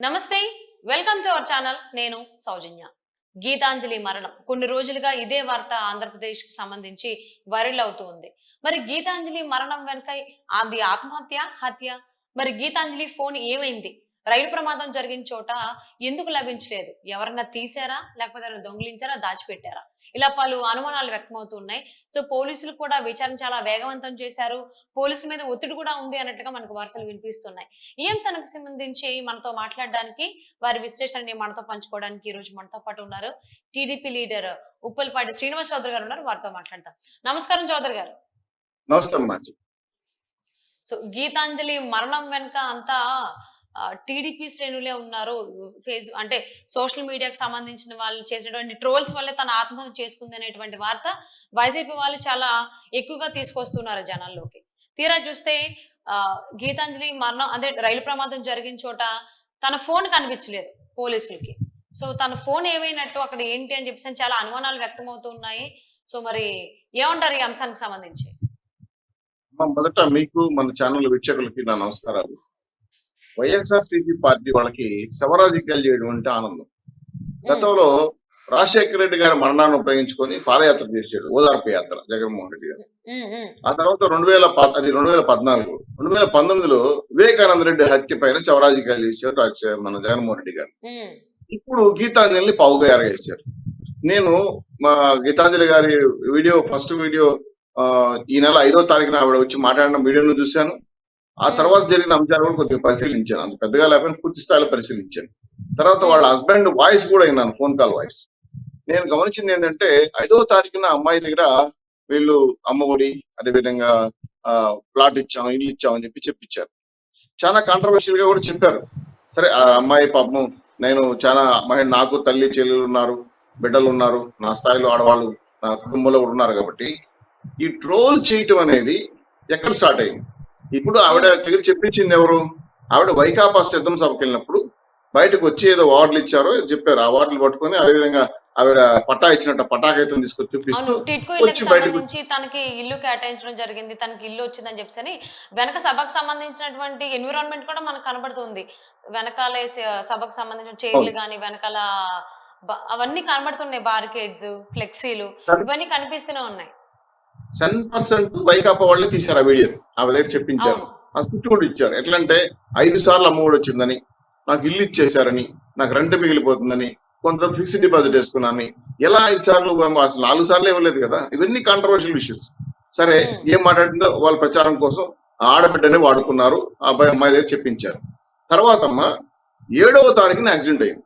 నమస్తే, welcome to our channel. నేను సౌజన్య. గీతాంజలి మరణం కొన్ని రోజులుగా ఇదే వార్త ఆంధ్రప్రదేశ్ కి సంబంధించి వైరల్ అవుతూ ఉంది. మరి గీతాంజలి మరణం వెనుక అది ఆత్మహత్య, హత్య? మరి గీతాంజలి ఫోన్ ఏమైంది? రైలు ప్రమాదం జరిగిన చోట ఎందుకు లభించలేదు? ఎవరన్నా తీసారా, లేకపోతే ఎవరైనా దొంగిలించారా, దాచిపెట్టారా? ఇలా పలు అనుమానాలు వ్యక్తమవుతున్నాయి. సో పోలీసులు కూడా విచారణ చాలా వేగవంతం చేశారు. పోలీసుల మీద ఒత్తిడి కూడా ఉంది అన్నట్లుగా మనకు వార్తలు వినిపిస్తున్నాయి. ఈ అంశానికి సంబంధించి మనతో మాట్లాడడానికి, వారి విశ్లేషణని మనతో పంచుకోవడానికి ఈ రోజు మనతో పాటు ఉన్నారు టీడీపీ లీడర్ ఉప్పలపాటి శ్రీనివాస్ చౌదరి గారు ఉన్నారు. వారితో మాట్లాడతాం. నమస్కారం చౌదరి గారు. నమస్తే. సో గీతాంజలి మరణం వెనుక అంతా టీడీపీ శ్రేణులే ఉన్నారు. అంటే సోషల్ మీడియాకి సంబంధించిన వాళ్ళు చేసినటువంటి ట్రోల్స్ వల్లే తన ఆత్మహత్య చేసుకుంది అనేటువంటి వార్త వైసీపీ వాళ్ళు చాలా ఎక్కువగా తీసుకొస్తున్నారు జనాల్లోకి. తీరా చూస్తే గీతాంజలి మరణం అంటే రైలు ప్రమాదం జరిగిన చోట తన ఫోన్ కనిపించలేదు పోలీసులకి. సో తన ఫోన్ ఏమైనట్టు, అక్కడ ఏంటి అని చెప్పేసి చాలా అనుమానాలు వ్యక్తమవుతున్నాయి. సో మరి ఏమంటారు ఈ అంశానికి సంబంధించి? మొదట మీకు మన ఛానల్ వీక్షకులకి నా నమస్కారాలు. వైఎస్ఆర్సీపీ పార్టీ వాళ్ళకి శవరాజకీయాలు చేయడం అంటే ఆనందం. గతంలో రాజశేఖర రెడ్డి గారి మరణాన్ని ఉపయోగించుకొని పాదయాత్ర చేసాడు, ఓదార్పు యాత్ర జగన్మోహన్ రెడ్డి గారు. ఆ తర్వాత 2014 2019లో వివేకానంద రెడ్డి హత్య పైన శవరాజకీయాలు చేశారు మన జగన్మోహన్ రెడ్డి గారు. ఇప్పుడు గీతాంజలిని పావుగా ఎరగేశారు. నేను మా గీతాంజలి గారి ఫస్ట్ వీడియో ఈ నెల 5వ తారీఖున ఆవిడ వచ్చి మాట్లాడిన వీడియోను చూశాను. ఆ తర్వాత జరిగిన అంశాలు కూడా కొద్దిగా పరిశీలించాను. అంత పెద్దగా లేకపోయినా పూర్తి స్థాయిలో పరిశీలించాను. తర్వాత వాళ్ళ హస్బెండ్ వాయిస్ కూడా విన్నాను, ఫోన్ కాల్ వాయిస్. నేను గమనించింది ఏంటంటే 5వ తారీఖున అమ్మాయి దగ్గర వీళ్ళు అమ్మఒడి, అదేవిధంగా ప్లాట్ ఇచ్చాం, ఇల్లు ఇచ్చాం అని చెప్పించారు. చాలా కాంట్రవర్షియల్ గా కూడా చెప్పారు. సరే, ఆ అమ్మాయి పాపం నాకు తల్లి చెల్లెలు ఉన్నారు, బిడ్డలు ఉన్నారు, నా స్థాయిలో ఆడవాళ్ళు నా కుటుంబంలో కూడా ఉన్నారు. కాబట్టి ఈ ట్రోల్ చేయటం అనేది ఎక్కడ స్టార్ట్ అయింది? ఇప్పుడు ఆవిడ దగ్గర చెప్పించింది ఎవరు? ఆవిడ వైకాపా సిద్ధం సభకి వెళ్ళినప్పుడు బయటకు వచ్చి ఏదో అవార్డులు ఇచ్చారో చెప్పారు. ఆ అవార్డులు పట్టుకొని అదేవిధంగా ఆవిడ పట్టా ఇచ్చినట్టు పటాకైతే తీసుకొచ్చి చూపిస్తూ సంబంధించి తనకి ఇల్లు కేటాయించడం జరిగింది, తనకి ఇల్లు వచ్చిందని చెప్పని వెనక సభకు సంబంధించినటువంటి ఎన్విరాన్మెంట్ కూడా మనకు కనబడుతుంది. వెనకాల సభకు సంబంధించిన చైర్లు గాని, వెనకాల అవన్నీ కనబడుతున్నాయి, బారికేడ్స్, ఫ్లెక్సీలు ఇవన్నీ కనిపిస్తూనే ఉన్నాయి. 100% వైకాపా వాళ్ళే తీశారు ఆ వీడియో. ఆవిడ దగ్గర చెప్పించారు, ఆ స్క్రిప్ట్ కూడా ఇచ్చారు. ఎట్లంటే 5 సార్లు అమ్మఒడి వచ్చిందని, నాకు ఇల్లు ఇచ్చేశారని, నాకు రెంట్ మిగిలిపోతుందని, కొంత ఫిక్స్డ్ డిపాజిట్ వేసుకున్నాను. ఎలా 5 సార్లు? అసలు 4 సార్లు ఇవ్వలేదు కదా. ఇవన్నీ కాంట్రవర్షియల్ ఇష్యూస్. సరే, ఏం మాట్లాడిందో వాళ్ళ ప్రచారం కోసం ఆడబిడ్డనే వాడుకున్నారు. ఆ అమ్మాయి దగ్గర చెప్పించారు. తర్వాత 7వ తారీఖున యాక్సిడెంట్ అయింది.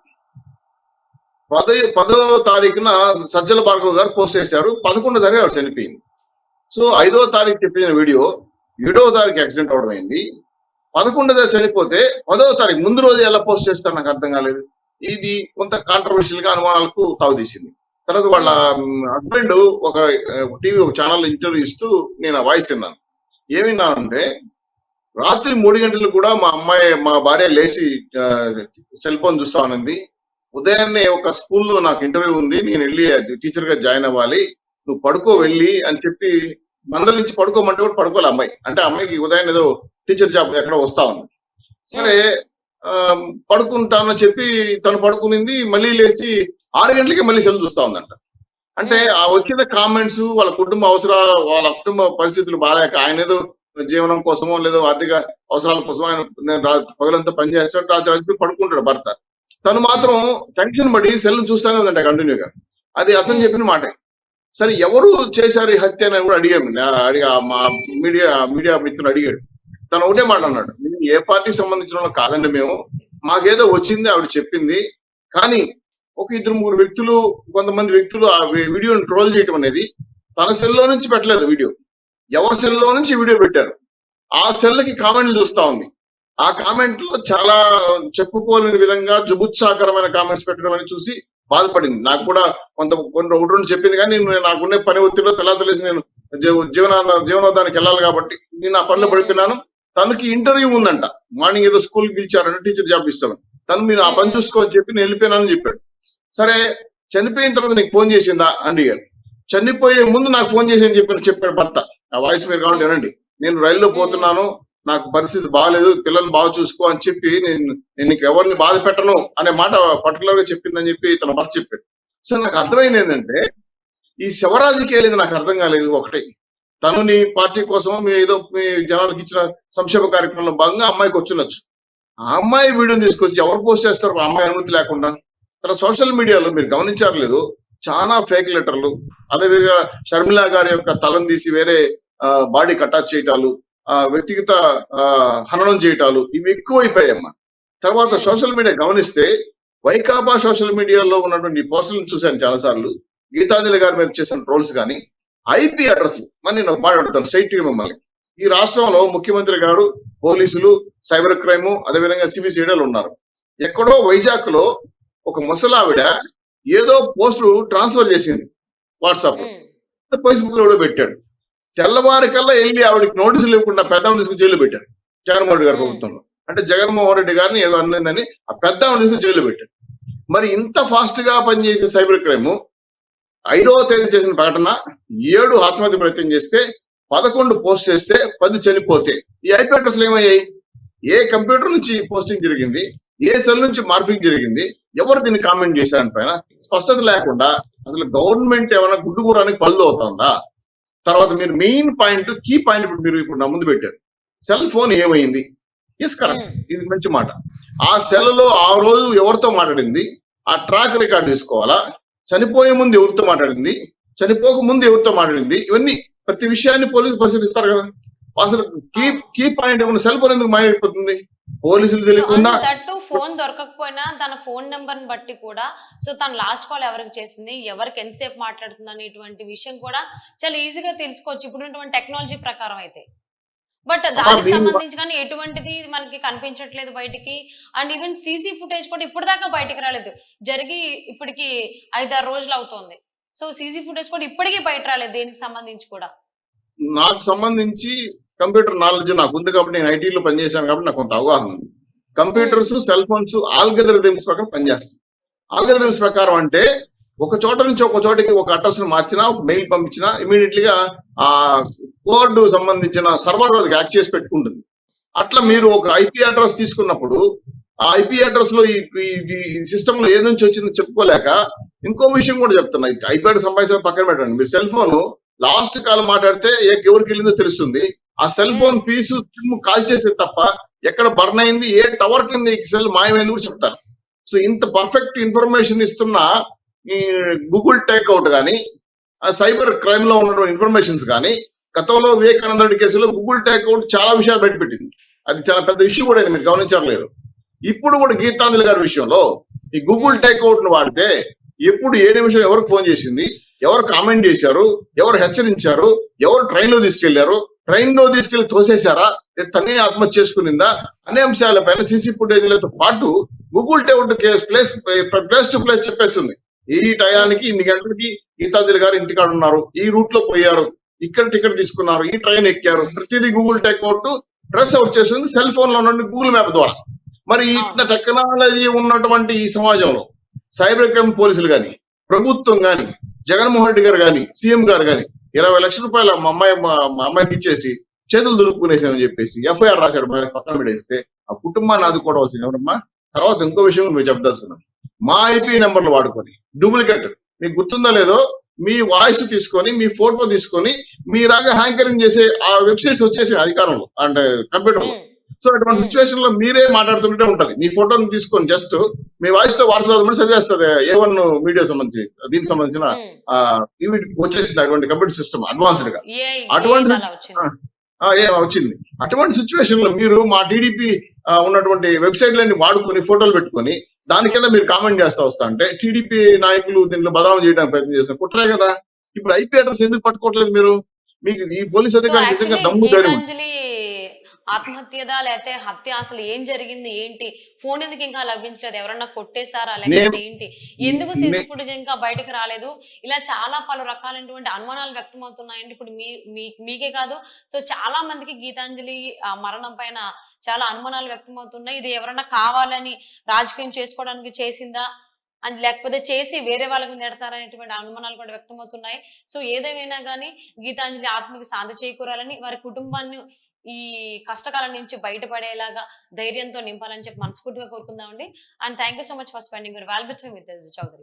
10వ తారీఖున సజ్జల భార్గవ్ గారు పోస్ట్ చేశారు. 11వ తారీఖు ఆవిడ చనిపోయింది. సో 5వ తారీఖు చెప్పిన వీడియో 7వ తారీఖు యాక్సిడెంట్ అవడం అయింది. 11వ చనిపోతే 10వ తారీఖు ముందు రోజు ఎలా పోస్ట్ చేస్తారు నాకు అర్థం కాలేదు. ఇది కొంత కాంట్రవర్షియల్ గా అనుమానాలకు తావుతీసింది. తర్వాత వాళ్ళ హస్బెండ్ ఒక ఛానల్ ఇంటర్వ్యూ ఇస్తూ నేను ఆ వాయిస్ విన్నాను. ఏమిన్నానంటే, రాత్రి 3 గంటలకు కూడా మా భార్య లేచి సెల్ ఫోన్ చూస్తా ఉన్నది. ఉదయాన్నే ఒక స్కూల్లో నాకు ఇంటర్వ్యూ ఉంది, నేను వెళ్ళి టీచర్ గా జాయిన్ అవ్వాలి, నువ్వు పడుకో వెళ్ళి అని చెప్పి మందల నుంచి పడుకోమంటే కూడా పడుకోవాలి అమ్మాయి. అంటే అమ్మాయికి ఉదయం ఏదో టీచర్ జాబ్ ఎక్కడ వస్తా ఉంది. సరే, పడుకుంటానని చెప్పి తను పడుకునింది. మళ్ళీ లేచి 6 గంటలకి మళ్ళీ సెల్ చూస్తా ఉందంట. అంటే ఆ వచ్చిన కామెంట్స్ వాళ్ళ కుటుంబ అవసరాలు, వాళ్ళ కుటుంబ పరిస్థితులు బాగాలేక ఆయన ఏదో జీవనం కోసమో లేదో ఆర్థిక అవసరాల కోసమో ఆయన పగలంతా పనిచేస్తాడు, రాత్రి రాత్రి పడుకుంటాడు భర్త. తను మాత్రం టెన్షన్ పడి సెల్ చూస్తానే ఉందంట కంటిన్యూగా. అది అతను చెప్పిన మాట. సరే, ఎవరు చేశారు ఈ హత్య అని కూడా మా మీడియా మిత్రులు అడిగాడు. తను ఒకటే మాట అన్నాడు, ఏ పార్టీకి సంబంధించిన కాదండి మేము, మాకేదో వచ్చింది ఆవిడ చెప్పింది. కానీ ఒక 2-3 వ్యక్తులు, కొంతమంది వ్యక్తులు ఆ వీడియోని ట్రోల్ చేయటం అనేది తన సెల్లో నుంచి పెట్టలేదు. వీడియో ఎవరి సెల్లో నుంచి వీడియో పెట్టారు. ఆ సెల్కి కామెంట్లు చూస్తా ఉంది. ఆ కామెంట్ లో చాలా చెప్పుకోలేని విధంగా జుగుత్సాకరమైన కామెంట్స్ పెట్టడం అని చూసి బాధపడింది. నాకు కూడా కొన్ని 1-2 చెప్పింది. కానీ నాకున్నే పని ఒత్తిడిలో తెలిసి నేను జీవనోధానికి వెళ్ళాలి కాబట్టి నేను ఆ పనిలో పడిపోయినాను. తనకి ఇంటర్వ్యూ ఉందంట, మార్నింగ్ ఏదో స్కూల్కి పిలిచారంటే టీచర్ జాబ్ ఇస్తామని. తను మీరు ఆ పని చూసుకోని చెప్పి నేను వెళ్ళిపోయినానని చెప్పాడు. సరే, చనిపోయిన తర్వాత నీకు ఫోన్ చేసిందా అని అడిగారు. చనిపోయే ముందు నాకు ఫోన్ చేసి అని చెప్పాడు భర్త. ఆ వాయిస్ మీరు కావాలి వినండి. నేను రైల్లో పోతున్నాను, నాకు పరిస్థితి బాగాలేదు, పిల్లల్ని బాగా చూసుకో అని చెప్పి నేను నీకు ఎవరిని బాధ పెట్టను అనే మాట పర్టికులర్ గా చెప్పిందని చెప్పి తన భర్త చెప్పాడు. సో నాకు అర్థమైంది ఏంటంటే ఈ శివరాజకీయాలు ఇది నాకు అర్థం కాలేదు. ఒకటి, తను నీ పార్టీ కోసం మీ ఏదో మీ జనాలకు ఇచ్చిన సంక్షేమ కార్యక్రమంలో భాగంగా అమ్మాయికి వచ్చినచ్చు. ఆ అమ్మాయి వీడియోని తీసుకొచ్చి ఎవరు పోస్ట్ చేస్తారు ఆ అమ్మాయి అనుమతి లేకుండా? తర్వాత సోషల్ మీడియాలో మీరు గమనించారు లేదు, చాలా ఫేక్ లెటర్లు, అదేవిధంగా షర్మిల గారి యొక్క తలం తీసి వేరే బాడీకి అటాచ్ చేయటాలు, వ్యక్తిగత హననం చేయటాలు, ఇవి ఎక్కువైపోయాయమ్మా. తర్వాత సోషల్ మీడియా గమనిస్తే వైకాపా సోషల్ మీడియాలో ఉన్నటువంటి పోస్టులను చూశాను చాలా సార్లు. గీతాంజలి గారి మీద చేసిన ట్రోల్స్ కానీ ఐపీ అడ్రస్ మరి నేను మాట్లాడుతాను స్ట్రైట్ గా మిమ్మల్ని. ఈ రాష్ట్రంలో ముఖ్యమంత్రి గారు, పోలీసులు, సైబర్ క్రైమ్, అదేవిధంగా సిబిసిఐడీలు ఉన్నారు. ఎక్కడో వైజాగ్ లో ఒక ముసలావిడ ఏదో పోస్ట్ ట్రాన్స్ఫర్ చేసింది వాట్సాప్ లో, ఫేస్బుక్ లో కూడా పెట్టాడు. తెల్లవారి కల్లా వెళ్ళి ఆవిడకి నోటీసులు ఇవ్వకుండా పెద్ద తీసుకుని జైలు పెట్టారు జగన్మోహన్ రెడ్డి గారి ప్రభుత్వంలో. అంటే జగన్మోహన్ రెడ్డి గారిని ఏదో అన్నదని ఆ పెద్ద తీసుకుని జైలు పెట్టారు. మరి ఇంత ఫాస్ట్ గా పనిచేసే సైబర్ క్రైమ్ 5వ తేదీ చేసిన ప్రకటన 7 ఆత్మహత్య ప్రయత్నం చేస్తే, 11 పోస్ట్ చేస్తే 10 చనిపోతే ఈ ఐపీ అడ్రస్లు ఏమయ్యాయి? ఏ కంప్యూటర్ నుంచి పోస్టింగ్ జరిగింది, ఏ సెల్ నుంచి మార్ఫింగ్ జరిగింది, ఎవరు దీన్ని కామెంట్ చేశారని పైన స్పష్టత లేకుండా అసలు గవర్నమెంట్ ఏమైనా గుడ్డుకూరానికి పళ్ళు అవుతుందా? తర్వాత మీరు మెయిన్ పాయింట్, కీ పాయింట్ ఇప్పుడు నా ముందు పెట్టారు, సెల్ ఫోన్ ఏమైంది? ఎస్ కరెక్ట్, ఇది మంచి మాట. ఆ సెల్ లో ఆ రోజు ఎవరితో మాట్లాడింది, ఆ ట్రాక్ రికార్డ్ తీసుకోవాలా, చనిపోయే ముందు ఎవరితో మాట్లాడింది, చనిపోక ముందు ఎవరితో మాట్లాడింది, ఇవన్నీ ప్రతి విషయాన్ని పోలీసులు పరిశీలిస్తారు కదా. అసలు కీ పాయింట్ ఏమన్నా సెల్ ఫోన్ ఎందుకు మాయమైపోతుంది? పోలీసులు తెలియకుండా ఫోన్ దొరకకపోయినా తన ఫోన్ నెంబర్ ని బట్టి కూడా, సో తన లాస్ట్ కాల్ ఎవరికి చేసింది, ఎవరికి ఎంతసేపు మాట్లాడుతుంది అనేటువంటి విషయం కూడా చాలా ఈజీగా తెలుసుకోవచ్చు ఇప్పుడున్నటువంటి టెక్నాలజీ ప్రకారం అయితే. బట్ దానికి సంబంధించి కానీ ఎటువంటిది మనకి కనిపించట్లేదు బయటికి. అండ్ ఈవెన్ సీసీ ఫుటేజ్ కూడా ఇప్పటిదాకా బయటికి రాలేదు. జరిగి ఇప్పటికి 5-6 రోజులు అవుతోంది. సో సీసీ ఫుటేజ్ కూడా ఇప్పటికీ బయట రాలేదు దేనికి సంబంధించి కూడా. నాకు సంబంధించి కంప్యూటర్ నాలెడ్జ్ నాకు ఉంది కాబట్టి, నేను ఐటీలో పనిచేశాను కాబట్టి నాకు కొంత అవగాహన ఉంది. కంప్యూటర్స్, సెల్ ఫోన్స్ ఆల్గరిథమ్స్ ప్రకారం పనిచేస్తాయి. ఆల్గరిథమ్స్ ప్రకారం అంటే ఒక చోట నుంచి ఒక చోటికి ఒక అడ్రస్ ను మార్చినా, ఒక మెయిల్ పంపించినా ఇమీడియట్లీగా ఆ కోడ్ సంబంధించిన సర్వర్ అది యాక్ట్ చేసి పెట్టుకుంటుంది. అట్లా మీరు ఒక ఐపీ అడ్రస్ తీసుకున్నప్పుడు ఆ ఐపీ అడ్రస్ లో ఈ సిస్టమ్ లో ఏ నుంచి వచ్చిందో చెప్పుకోలేక, ఇంకో విషయం కూడా చెప్తున్నా, ఐపీ అడ్రస్ సంబంధించిన పక్కన పెట్టండి. మీరు సెల్ ఫోన్ లాస్ట్ కాల్ మాట్లాడితే ఎవరికి వెళ్ళిందో తెలుస్తుంది. ఆ సెల్ ఫోన్ పీసు కాల్ చేసే తప్ప ఎక్కడ బర్న్ అయింది, ఏ టవర్ కింద ఈ సెల్ మాయమైంది కూడా చెప్తారు. సో ఇంత పర్ఫెక్ట్ ఇన్ఫర్మేషన్ ఇస్తున్న ఈ గూగుల్ టేక్అవుట్ కానీ, ఆ సైబర్ క్రైమ్ లో ఉన్నటువంటి ఇన్ఫర్మేషన్స్ కానీ, గతంలో వివేకానంద రెడ్డి కేసులో గూగుల్ టేక్అవుట్ చాలా విషయాలు బయటపెట్టింది. అది చాలా పెద్ద ఇష్యూ కూడా మీరు గమనించలేదు. ఇప్పుడు కూడా గీతాంజలి గారి విషయంలో ఈ గూగుల్ టేక్అవుట్ ను వాడితే ఎప్పుడు ఏ నిమిషం ఎవరికి ఫోన్ చేసింది, ఎవరు కామెంట్ చేశారు, ఎవరు హెచ్చరించారు, ఎవరు ట్రైన్ లో తీసుకెళ్లారు, ట్రైన్ లో తీసుకెళ్లి తోసేశారా, తనే ఆత్మహత్య చేసుకునిందా అనే అంశాలపైన సీసీ ఫుటేజ్లతో పాటు Google Takeout place to place చెప్పేస్తుంది. ఈ టయానికి ఇన్ని గంటలకి గీతాంజలి గారు ఇంటికాడ ఉన్నారు, ఈ రూట్ లో పోయారు, ఇక్కడ టికెట్ తీసుకున్నారు, ఈ ట్రైన్ ఎక్కారు, ప్రతిదీ గూగుల్ టేక్అవుట్ ట్రేస్ అవుట్ చేస్తుంది సెల్ ఫోన్ లో ఉన్న గూగుల్ మ్యాప్ ద్వారా. మరి ఇంత టెక్నాలజీ ఉన్నటువంటి ఈ సమాజంలో సైబర్ క్రైమ్ పోలీసులు కానీ, ప్రభుత్వం కానీ, జగన్మోహన్ రెడ్డి గారు కానీ, సీఎం గారు కానీ 20 లక్షల రూపాయలు మా అమ్మాయికి ఇచ్చేసి చేతులు దులుపుకునేసామని చెప్పేసి ఎఫ్ఐఆర్ రాశాడు, పక్కన పెడేస్తే ఆ కుటుంబాన్ని ఆదుకోవడం ఎవరమ్మా? తర్వాత ఇంకో విషయం మీరు చెప్పదలుచుకున్నాను. మా ఐపీ నెంబర్లు వాడుకొని డూప్లికేట్, మీకు గుర్తుందో లేదో, మీ వాయిస్ తీసుకొని, మీ ఫోటో తీసుకొని మీలాగా హ్యాంకరింగ్ చేసే ఆ వెబ్సైట్స్ వచ్చేసి అధికారంలో అంటే కంప్యూటర్ లో. సో అటువంటి సిచ్యువేషన్ లో మీరే మాట్లాడుతుంటే ఉంటది. మీ ఫోటోని తీసుకొని జస్ట్ మీ వాయిస్ తో వార్తలు చదివేస్తుంది A1 మీడియా సంబంధించి, దీనికి సంబంధించిన ఇవి వచ్చేసింది అటువంటి కంప్యూటర్ సిస్టమ్ అడ్వాన్స్డ్ గా. అటువంటి వచ్చింది. అటువంటి సిచ్యువేషన్ లో మీరు మా టీడీపీ ఉన్నటువంటి వెబ్సైట్లన్నీ వాడుకొని ఫోటోలు పెట్టుకొని దాని కింద మీరు కామెంట్ చేస్తా వస్తా అంటే టీడీపీ నాయకులు దీంట్లో బదనాం చేయడానికి ప్రయత్నం చేసిన కుట్రే కదా. ఇప్పుడు ఐపీ అడ్రస్ ఎందుకు పట్టుకోవట్లేదు మీరు? మీకు ఈ పోలీస్ అధికారులు నిజంగా దమ్ము ధైర్యం ఆత్మహత్యదా లేకపోతే హత్య, అసలు ఏం జరిగింది, ఏంటి, ఫోన్ ఎందుకు ఇంకా లభించలేదు, ఎవరన్నా కొట్టేశారా లేకపోతే ఏంటి, ఎందుకు సీసీ ఫుటేజ్ ఇంకా బయటకు రాలేదు, ఇలా చాలా పలు రకాలైనటువంటి అనుమానాలు వ్యక్తం అవుతున్నాయండి. ఇప్పుడు మీకే కాదు, సో చాలా మందికి గీతాంజలి మరణం పైన చాలా అనుమానాలు వ్యక్తం అవుతున్నాయి. ఇది ఎవరన్నా కావాలని రాజకీయం చేసుకోవడానికి చేసిందా అని, లేకపోతే చేసి వేరే వాళ్ళకి నెడతారనేటువంటి అనుమానాలు కూడా వ్యక్తమవుతున్నాయి. సో ఏదేమైనా కానీ గీతాంజలి ఆత్మకి శాంతి చేకూరాలని, వారి కుటుంబాన్ని ఈ కష్టకాలం నుంచి బయటపడేలాగా ధైర్యంతో నింపాలని చెప్పి మనస్ఫూర్తిగా కోరుకుందామండి. And thank you so much for spending your valuable time with Chowdary గారు.